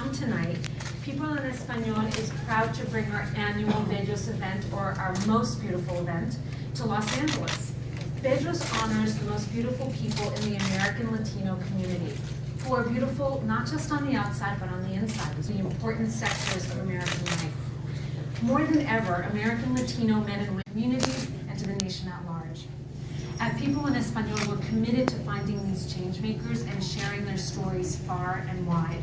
come tonight, People in Español is proud to bring our annual Bellos event, or our most beautiful event, to Los Angeles. Bellos honors the most beautiful people in the American Latino community, who are beautiful not just on the outside, but on the inside, the important sectors of American life. More than ever, American Latino men and women, communities, and to the nation at large. At People in Español, we're committed to finding these change makers and sharing their stories far and wide.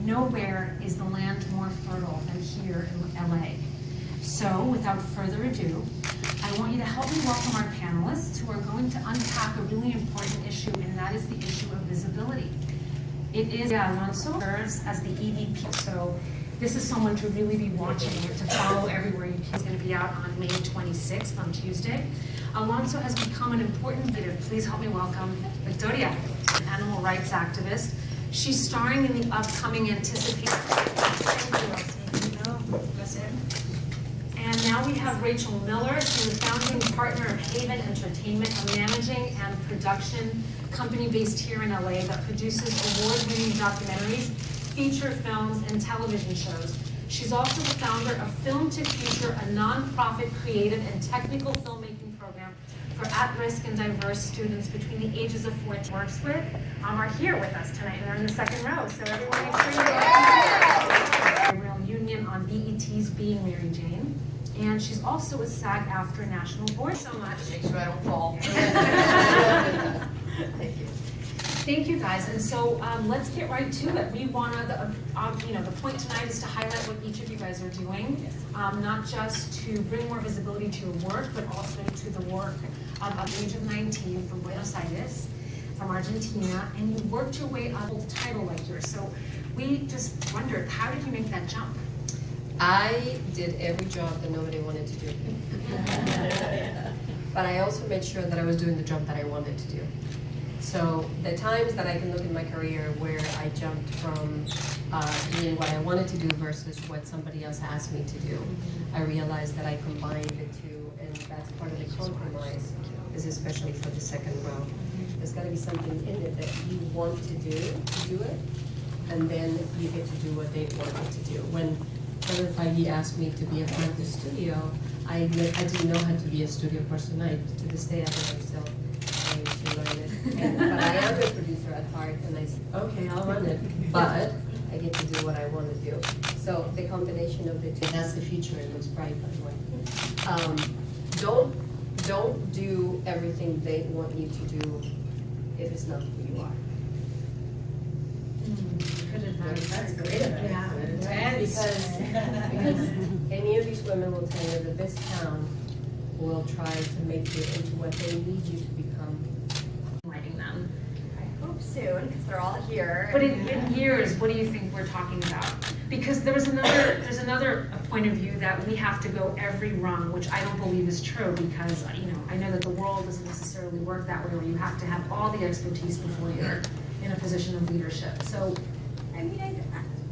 Nowhere is the land more fertile than here in LA. So, without further ado, I want you to help me welcome our panelists who are going to unpack a really important issue, and that is the issue of visibility. It is Alonso serves as the EVP, so this is someone to really be watching and to follow everywhere you can. He's going to be out on May 26th, on Tuesday. Alonso has become an important leader. Please help me welcome Victoria, an animal rights activist. She's starring in the upcoming anticipated. And now we have Rachel Miller. She's the founding partner of Haven Entertainment, a managing and production company based here in LA that produces award-winning documentaries, feature films, and television shows. She's also the founder of Film to Future, a nonprofit creative and technical filmmaking program for at-risk and diverse students between the ages of 14 works with are here with us tonight, and they're in the second row. So everyone make sure you're a real union on BET's Being Mary Jane. And she's also a SAG-AFTRA national board. So much. Make sure I don't fall. Thank you. Thank you, guys. And so let's get right to it. We want to, the point tonight is to highlight what each of you guys are doing, not just to bring more visibility to your work, but also to the work of the age of 19 from Buenos Aires, from Argentina, and you worked your way up with a title like yours. So we just wondered, how did you make that jump? I did every job that nobody wanted to do. But I also made sure that I was doing the job that I wanted to do. So the times that I can look in my career where I jumped from doing what I wanted to do versus what somebody else asked me to do, I realized that I combined the two, and that's part of the compromise, is especially for the second row. There's got to be something in it that you want to do it, and then you get to do what they want you to do. When President Feige asked me to be a part of the studio, I didn't know how to be a studio person. To this day, I think I'm still trying to learn it. But I am a producer at heart, and I said, okay, I'll run it, but I get to do what I want to do. So the combination of the two, that's the future. It looks bright, by the way. Don't do everything they want you to do if it's not who you are. Good advice. That's great advice. Yeah. Because any of these women will tell you that this town will try to make you into what they need you to become. Writing them. I hope soon, because they're all here. But in years, what do you think we're talking about? Because there's another point of view that we have to go every rung, which I don't believe is true, because I know that the world doesn't necessarily work that way, where you have to have all the expertise before you're in a position of leadership. So, I mean,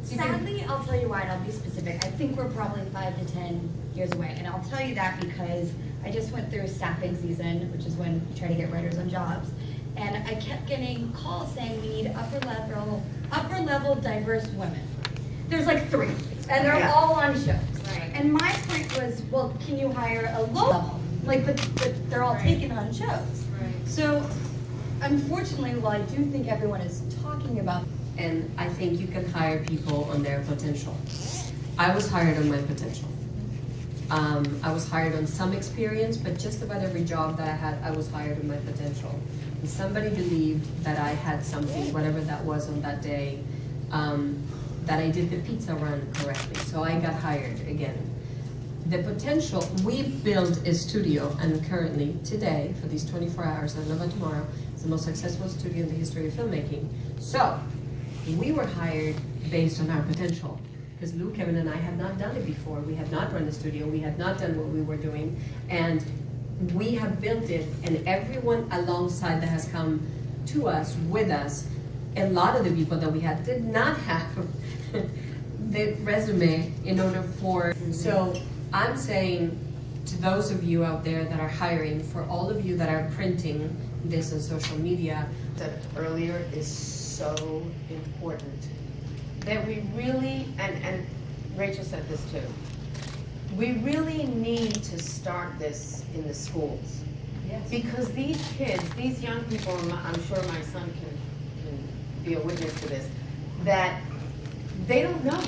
sadly, I'll tell you why, and I'll be specific. I think we're probably 5 to 10 years away, and I'll tell you that because I just went through staffing season, which is when you try to get writers on jobs, and I kept getting calls saying we need upper level diverse women. There's like 3, and they're all on shows. Right. And my point was, well, can you hire a low level? But they're all taken on shows. Right. So, unfortunately, while I do think everyone is talking about, And I think you can hire people on their potential. I was hired on my potential. I was hired on some experience, but just about every job that I had, I was hired on my potential. And somebody believed that I had something, whatever that was on that day, that I did the pizza run correctly. So I got hired again. The potential, we built a studio, and currently, today, for these 24 hours, I don't know about tomorrow, it's the most successful studio in the history of filmmaking. So, we were hired based on our potential, because Lou, Kevin, and I had not done it before. We had not run the studio, we had not done what we were doing, and we have built it, and everyone alongside that has come to us, with us, a lot of the people that we had did not have the resume in order for, so I'm saying to those of you out there that are hiring, for all of you that are printing this on social media, that earlier is so important. that we really, and Rachel said this too, we really need to start this in the schools. Yes. Because these kids, these young people, and I'm sure my son can be a witness to this, that they don't know.